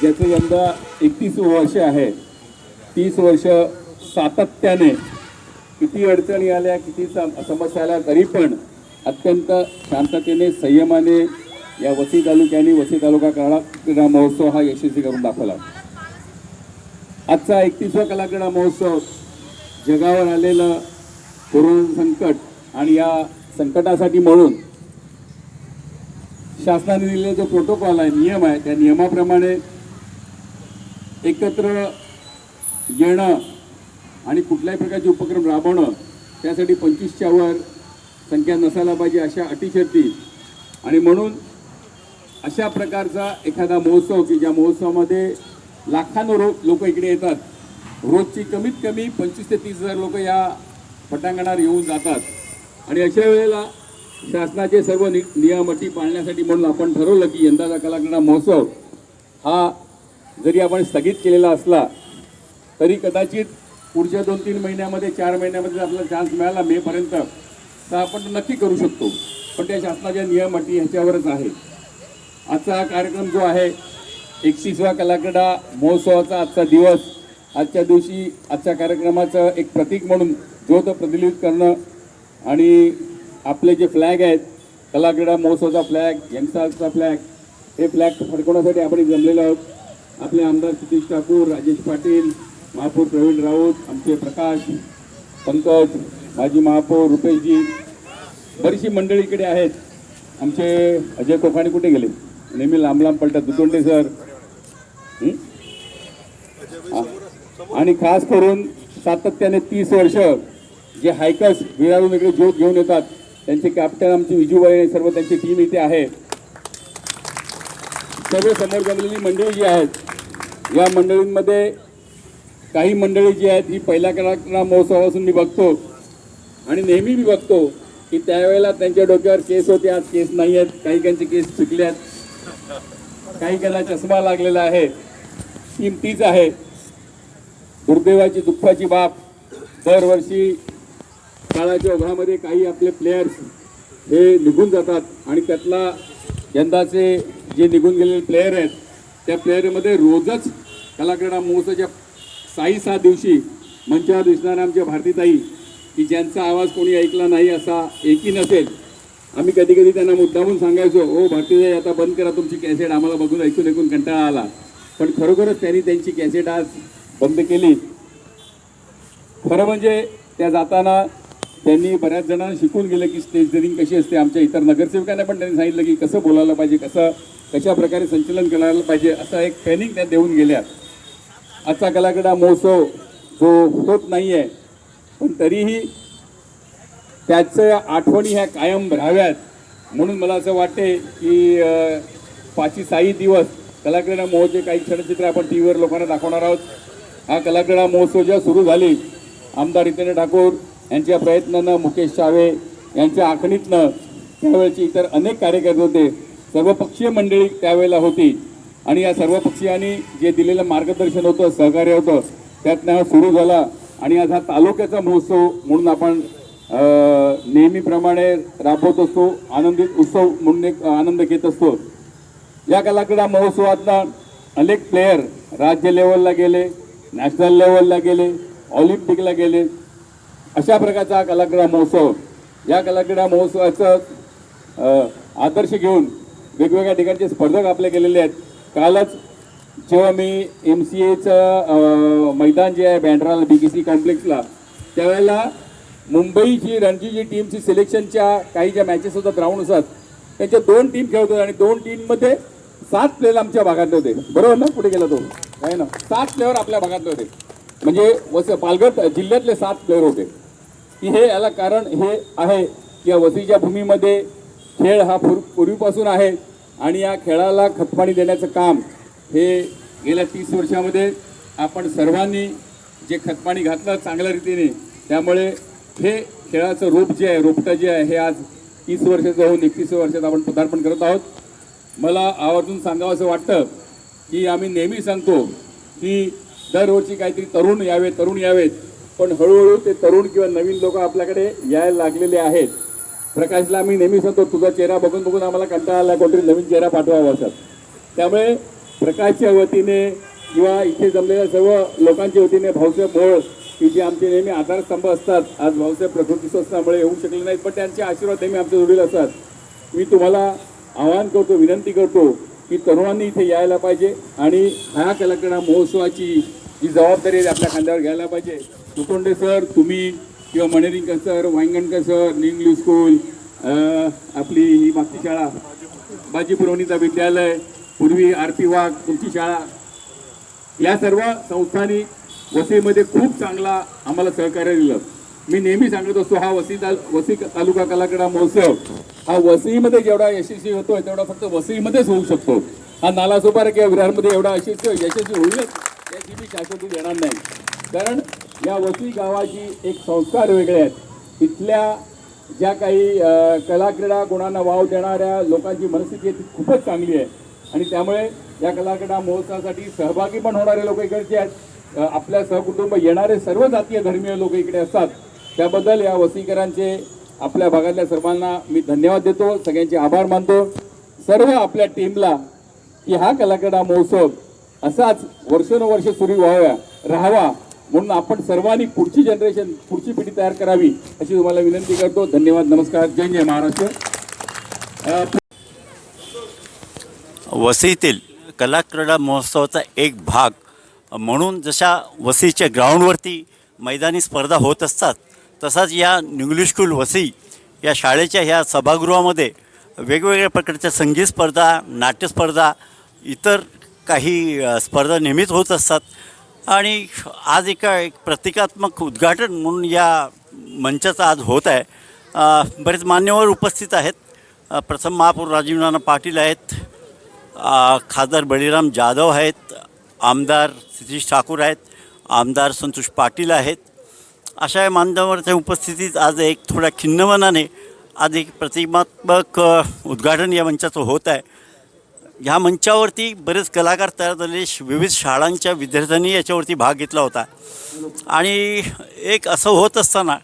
ज्याचं यंदा 31 वर्ष आहे. 30 वर्ष सातत्याने किती अडचणी आल्या, किती समस्या आल्या, तरी पण अत्यंत शांततेने, संयमाने या वसई तालुक्याने वसई तालुका क्रीडा महोत्सव हा यशस्वी करून दाखवला. आजचा 31वा कला क्रीडा महोत्सव जगावर आलेलं कोरोना संकट आणि या संकटासाठी म्हणून शासनाने दिलेला जो प्रोटोकॉल आहे, नियम आहे, त्या नियमाप्रमाणे एकत्र येणं आणि कुठल्याही प्रकारचे उपक्रम राबवणं, त्यासाठी 25च्या वर संख्या नसायला पाहिजे अशा अटी शर्ती. आणि म्हणून अशा प्रकारचा एखादा महोत्सव की ज्या महोत्सवामध्ये लाखांनो लोक इकडे येतात, रोजची कमीत कमी 25 ते 30 हजार लोक या पटांगणावर येऊन जातात. आणि अशा वेळेला शासनाचे सर्व नियम अटी पाळण्यासाठी म्हणून आपण ठरवलं की यंदाचा कला क्रीडा महोत्सव हा जरी आपण स्थगित केलेला असला तरी कदाचित पुढच्या 2-3 महिन्यामध्ये, 4 महिन्यामध्ये आपल्याला चान्स मिळाला मेपर्यंत, तर आपण नक्की करू शकतो. पण त्या शासनाच्या नियम अटी ह्याच्यावरच आहे. आजचा हा कार्यक्रम जो आहे 31वा कला क्रीडा महोत्सवाचा आजचा दिवस, आजच्या दिवशी आजच्या कार्यक्रमाचं एक प्रतीक म्हणून ज्योत प्रज्वलित करणं आणि आपले जे फ्लॅग आहेत, कला क्रीडा महोत्सवाचा फ्लॅग, यंगस्टार्सचा फ्लॅग, हे फ्लॅग फडकवण्यासाठी आपण जमलेलो आहोत. आपले आमदार सतीश ठाकूर, राजेश पाटील, महापौर प्रवीण राऊत, आमचे प्रकाश, पंकज, माजी महापौर रुपेशजी, बरीचशी मंडळी इकडे आहेत. आमचे अजय कोकाणे कुठे गेले, नेहमी लांब लांब पलटत, दुतोंडे सर, आणि खास करून सातत्याने 30 वर्ष जे हायकर्स विरारून इकडे ज्योत घेऊन येतात, त्यांचे कॅप्टन आमचे विजूबाई, सर्व त्यांची टीम इथे आहे. सर्व समोर जमलेली मंडळी जी आहेत, या मंडळींमध्ये काही मंडळी जी आहेत ही पहिल्या कला क्रीडा महोत्सवापासून मी बघतो आणि नेहमी मी बघतो की त्यावेळेला त्यांच्या डोक्यावर केस होते, आज केस नाही आहेत, काही केस चुकले आहेत, काही चष्मा लागलेला आहे. टीम तीच आहे. दुर्दैवाची, दुःखाची बाब, दरवर्षी काळाच्या ओघामध्ये काही आपले प्लेयर्स हे निघून जातात आणि त्यातला यंदाचे जे निघून गेलेले प्लेयर आहेत, त्या प्लेयरमध्ये रोजच कला क्रीडा महोत्सवाच्या 6 दिवशी मंचावर दिसणाऱ्या आमच्या भारतीताई, की ज्यांचा आवाज कोणी ऐकला नाही असा एकही नसेल. आम्ही कधी कधी त्यांना मुद्दामून सांगायचो, ओ भारतीताई आता बंद करा तुमची कॅसेट, आम्हाला बघून ऐकून कंटाळा आला. पण खरोखरच त्यांनी त्यांची कॅसेट आज बंद केली. खरं म्हणजे त्या जाताना त्यांनी बऱ्याच जणांना शिकून गेलं की स्टेज डेअरिंग कशी असते. आमच्या इतर नगरसेवकांना पण त्यांनी सांगितलं की कसं बोलायला पाहिजे, कशा प्रकारे संचलन करायला पाहिजे, असं एक ट्रेनिंग त्या देऊन गेल्या. आजचा कला क्रीडा महोत्सव जो होत नाही आहे, पण तरीही त्याचं आठवणी ह्या कायम राहाव्यात म्हणून मला असं वाटते की 5-6 दिवस कला क्रीडा महोत्सव काही क्षणचित्र आपण टी व्हीवर लोकांना दाखवणार आहोत. हा कला क्रीडा महोत्सव जेव्हा सुरू झाली, आमदार हितेंद्र ठाकूर यांच्या प्रयत्नानं, मुकेश चावे यांच्या आखणीतनं, त्यावेळेची इतर अनेक कार्यकर्ते होते, सर्वपक्षीय मंडळी त्यावेळेला होती आणि या सर्व पक्षीयांनी जे दिलेलं मार्गदर्शन होतं, सहकार्य होतं, त्यातनं हा सुरू झाला. आणि आज हा तालुक्याचा महोत्सव म्हणून आपण नेहमीप्रमाणे राबवत असतो, आनंदित उत्सव म्हणून एक आनंद घेत असतो. या कला क्रीडा महोत्सवातनं अनेक प्लेयर राज्य लेवलला गेले, नॅशनल लेवलला गेले, ऑलिम्पिकला गेले. अशा प्रकारचा हा कला क्रीडा महोत्सव, या कला क्रीडा महोत्सवाचं आदर्श घेऊन वेगवेगळ्या ठिकाणचे स्पर्धक आपले गेलेले आहेत. कालच जेव्हा मी MCAचं मैदान जे आहे बँड्राला BKC कॉम्प्लेक्सला, त्यावेळेला मुंबईची रणजीची टीमची सिलेक्शनच्या काही ज्या मॅचेस होतात, राऊंड असतात, त्यांच्या 2 टीम खेळत होत्या आणि 2 टीममध्ये 7 प्लेयर आमच्या भागातले होते. बरोबर ना, कुठे गेला तो आहे ना, 7 प्लेयर आपल्या भागातले होते. म्हणजे पालघर जिल्ह्यातले 7 प्लेयर होते. की हे याला कारण हे आहे की या वसईच्या भूमीमध्ये खेळ हा पूर्वीपासून आहे आणि या खेळाला खतपाणी देण्याचं काम हे गेल्या 30 वर्षामध्ये आपण सर्वांनी जे खतपाणी घातलं चांगल्या रीतीने, त्यामुळे हे खेळाचं रूप जे आहे, रोपटं जे आहे, हे आज 30 वर्षाचं होऊन 31 वर्षात आपण पदार्पण करत आहोत. मला आवर्जून सांगावं असं वाटतं की आम्ही नेहमी सांगतो की दरवर्षी काहीतरी तरुण यावेत, पण हळूहळू ते तरुण किंवा नवीन लोक आपल्याकडे यायला लागलेले आहेत. प्रकाशला आम्ही नेहमी सांगतो तुझा चेहरा बघून बघून आम्हाला कंटाळा आला, कोणतरी नवीन चेहरा पाठवावा असं. त्यामुळे प्रकाशच्या वतीने किंवा इथे जमलेल्या सर्व लोकांच्या वतीने भाऊसाहेब मोहोळ की जे आमचे नेहमी आधारस्तंभ असतात, आज भाऊसाहेब प्रकृती असल्यामुळे येऊ शकले नाहीत, पण त्यांचे आशीर्वाद नेहमी आमच्या जोडीला असतात. मी तुम्हाला आवाहन करतो, विनंती करतो की तरुणांनी इथे यायला पाहिजे आणि ह्या कलाक्रीडा महोत्सवाची जी जबाबदारी आपल्या खांद्यावर घ्यायला पाहिजे. दुतोंडे सर, तुम्ही किंवा Manerikar sir, Wangankar sir, English school, आपली ही मागची शाळा बाजी पुरवणीचा विद्यालय, पूर्वी RP वाघ तुमची शाळा, या सर्व संस्थांनी वसईमध्ये खूप चांगला आम्हाला सहकार्य दिलं. मी नेहमी सांगत असतो हा वसई तालुका कलाक्रीडा महोत्सव हा वसईमध्ये जेवढा यशस्वी होतोय तेवढा फक्त वसईमध्येच होऊ शकतो. हा नालासोपारा किंवा विरारमध्ये एवढा यशस्वी होईलच याची मी शाश्वती देणार नाही. कारण या वसई गावाची एक संस्कार वेगळे आहेत. इथल्या ज्या काही कलाक्रीडा गुणांना वाव देणाऱ्या लोकांची मनस्थिती आहे ती खूपच चांगली आहे आणि त्यामुळे या कलाक्रीडा महोत्सवासाठी सहभागी पण होणारे लोक इकडचे आहेत. आपल्या सहकुटुंब येणारे सर्व जातीय धर्मीय लोक इकडे असतात. त्याबद्दल या वसईकरांचे आपल्या भागातल्या सर्वांना मी धन्यवाद देतो, सगळ्यांचे आभार मानतो. सर्व आपल्या टीमला की हा कलाक्रीडा महोत्सव असाच वर्षानुवर्ष सुरू राहावा म्हणून आपण सर्वांनी पुढची जनरेशन, पुढची पिढी तयार करावी अशी तुम्हाला विनंती करतो. धन्यवाद, नमस्कार, जय जय महाराष्ट्र. वसईतील कलाक्रीडा महोत्सवाचा एक भाग म्हणून जशा वसईच्या ग्राउंडवरती मैदानी स्पर्धा होत असतात, तसाच या इंग्लिश स्कूल वसई या शाळेच्या ह्या सभागृहामध्ये वेगवेगळ्या प्रकारच्या संगीत स्पर्धा, नाट्यस्पर्धा, इतर काही स्पर्धा नेहमीच होत असतात. आणि आज एक प्रतिकात्मक उद्घाटन म्हणून या मंचाचा आज होत आहे. बरेच मान्यवर उपस्थित आहेत. प्रथम महापौर राजीव नाना पाटील आहेत, खासदार बळीराम जाधव आहेत, आमदार सतीश ठाकूर आहेत, आमदार संतोष पाटील आहेत. अशा मान्यवरांच्या उपस्थितीत आज एक थोड्या खिन्न मनाने आज एक प्रतिकात्मक उद्घाटन या मंचाचं होत आहे. ह्या मंचावरती बरेच कलाकार तयार झाले, विविध शाळांच्या विद्यार्थ्यांनी याच्यावरती भाग घेतला होता. आणि एक असं होत असताना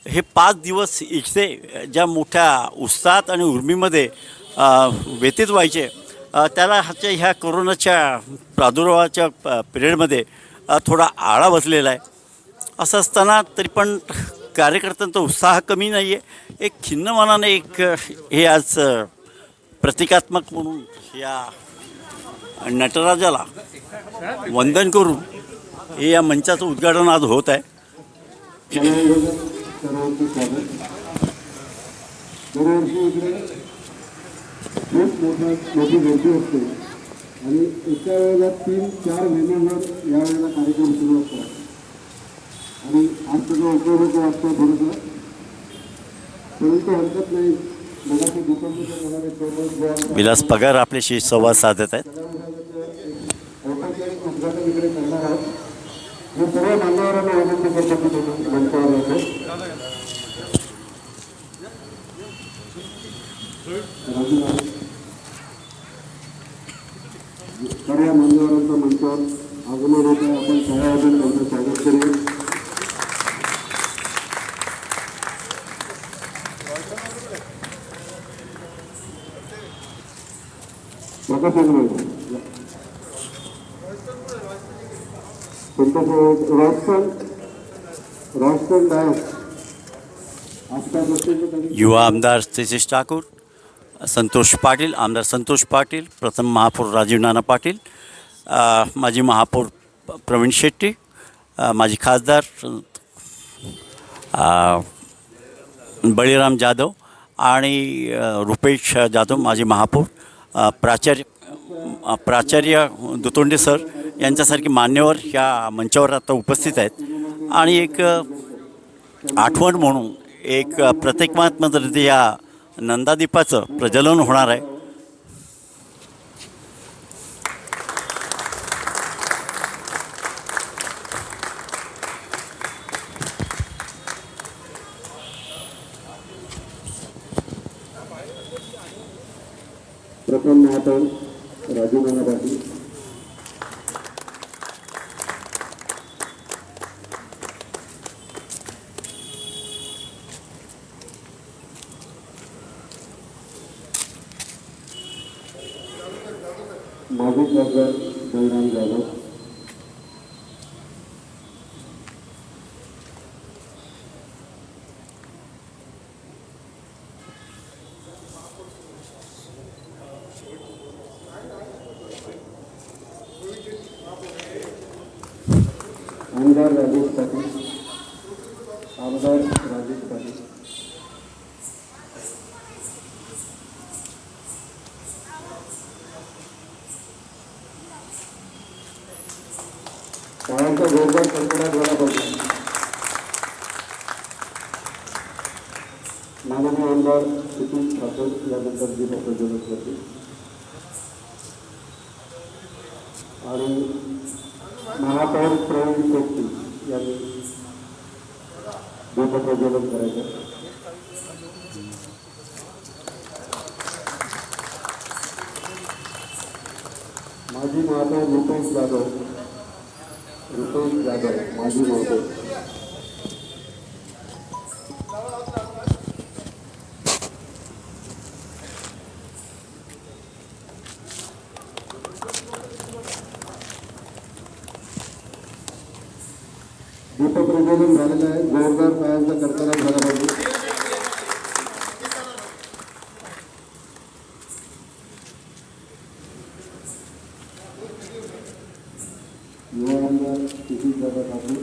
हे 5 दिवस इथे ज्या मोठ्या उत्साहात आणि उर्मीमध्ये व्यतीत व्हायचे, त्याला ह्या कोरोनाच्या प्रादुर्भावाच्या पिरियडमध्ये थोडा आळा बसलेला आहे. असं असताना तरी पण कार्यकर्त्यांचा उत्साह कमी नाही आहे. एक खिन्न मनाने एक हे आज प्रतिकात्मक म्हणून या नटराजाला वंदन करून हे या मंचाचं उद्घाटन आज होत आहे. मोठी गर्दी असते आणि एका वेळेला 3-4 महिन्यांवर यावेळेला कार्यक्रम सुरू असतात आणि आज सगळं उपयोग वाटतं थोडंसं, परंतु हरकत नाही. विलास पगार आपल्याशी संवाद साधत आहेत. उद्घाटन इकडे करणार आहोत. मी सर्व मान्यवरांना विनंती करतो की मंचावर येतो. सर्व मान्यवरांचा मंचावर आगमन होत आहे. आपण सगळ्यांनी त्यांचं स्वागत करूया. युवा आमदार सतीश ठाकूर, संतोष पाटील, आमदार संतोष पाटील, प्रथम महापौर राजीव नाना पाटील, माजी महापौर प्रवीण शेट्टी, माजी खासदार बळीराम जाधव आणि रुपेश जाधव, माजी महापौर, प्राचार्य दुतोंडे सर यांच्यासारखे मान्यवर या मंचावर आता उपस्थित आहेत. आणि एक आठवण म्हणून एक प्रतिकात्मक या नंदादीपाचं प्रज्वलन होणार आहे. प्रथम महापौर राजू नाना पाटील, माजी खासदार बलराम जाधव, आमदार राजेश पाटील, आमदार राजेश पाटील, शाळांचा जोरदार कडकडाट झाला पाहिजे. माननीय आमदार सुनील ठाकूर यानंतर जी प्रज्वलन करतील आणि महापौर प्रवीण कोकटी यांनी दीपप्रज्वलन करायचं. माजी महापौर रुपेश जाधव, माजी महापौर. दीपप्रज्वलन झालेलं आहे. जोरदार पायांचा कडकडाट झाला पाहिजे. युवा आमदार सुशीलदादा ठाकूर,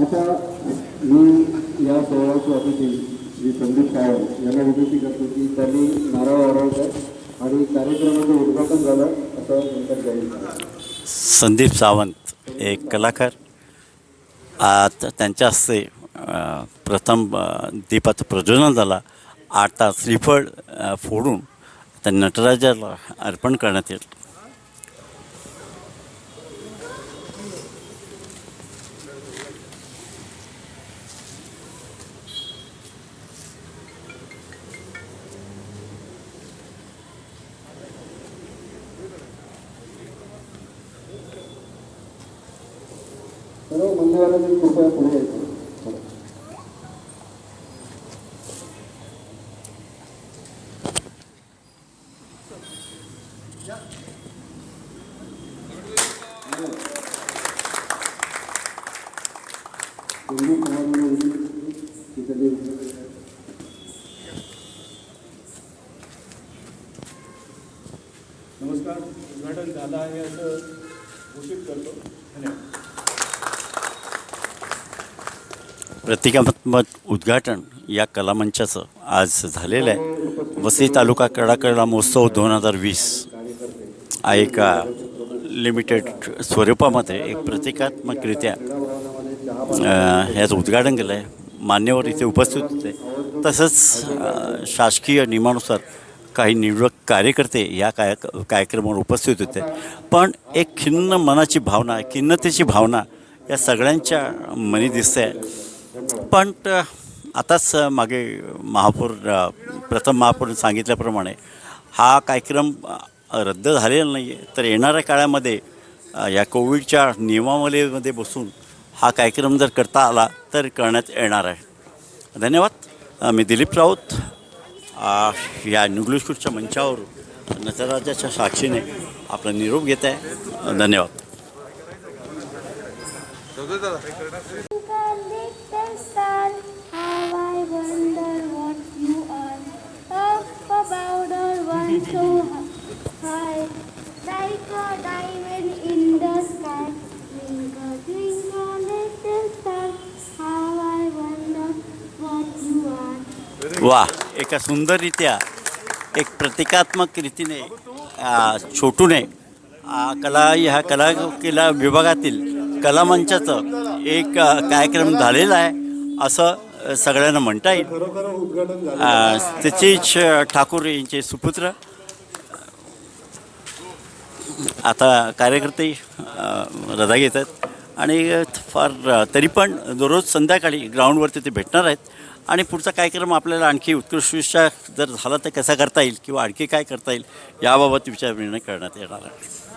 आता मी या सोहळ्याचे अतिथी श्री संदीप सावंत यांना विनंती करतो की त्यांनी नारळ वाढवतात आणि कार्यक्रमाचं उद्घाटन झालं असं नंतर जाईल. संदीप सावंत एक कलाकार, त्यांच्या हस्ते प्रथम दीपाचं प्रज्वलन झाला. 8 तास श्रीफळ फोडून त्या नटराजाला अर्पण करण्यात येईल. सर्व मंडळाला कृपया पुढे यायचं. नमस्कार. उद्घाटन झालं आहे असं घोषित करतो. धन्यवाद. प्रतिकात्मक उद्घाटन या कलामंचाचं आज झालेलं आहे. वसई तालुका कला महोत्सव 2020 हा एका लिमिटेड स्वरूपामध्ये एक प्रतिकात्मकरित्या ह्याचं उद्घाटन केलं आहे. मान्यवर इथे उपस्थित होते. तसंच शासकीय नियमानुसार काही निवडक कार्यकर्ते या कार्यक्रमावर उपस्थित होते. पण एक खिन्न मनाची भावना, खिन्नतेची भावना या सगळ्यांच्या मनी दिसते आहे. पण आताच मागे प्रथम महापौर सांगितल्याप्रमाणे हा कार्यक्रम रद्द झालेला नाही आहे. तर येणाऱ्या काळामध्ये या कोविडच्या नियमावलीमध्ये बसून हा कार्यक्रम जर करता आला तर करण्यात येणार आहे. धन्यवाद. मी दिलीप राऊत या निगलुशकूटच्या मंचावर नटराजाच्या साक्षीने आपला निरोप घेत आहे. धन्यवाद. वा, एका सुंदररित्या एक प्रतिकात्मक रीतीने छोटूने ह्या कला विभागातील कलामंचाचं एक कार्यक्रम झालेला आहे असं सगळ्यांना म्हणता येईल. सतीश ठाकूर यांचे सुपुत्र आता कार्यकर्ते रजा घेत आहेत आणि फार तरी पण दररोज संध्याकाळी ग्राउंडवरती ते भेटणार आहेत आणि पुढचा कार्यक्रम आपल्याला आणखी उत्कृष्ट जर झाला तर कसा करता येईल किंवा आणखी काय करता येईल याबाबत विचार निर्णय करण्यात येणार आहे.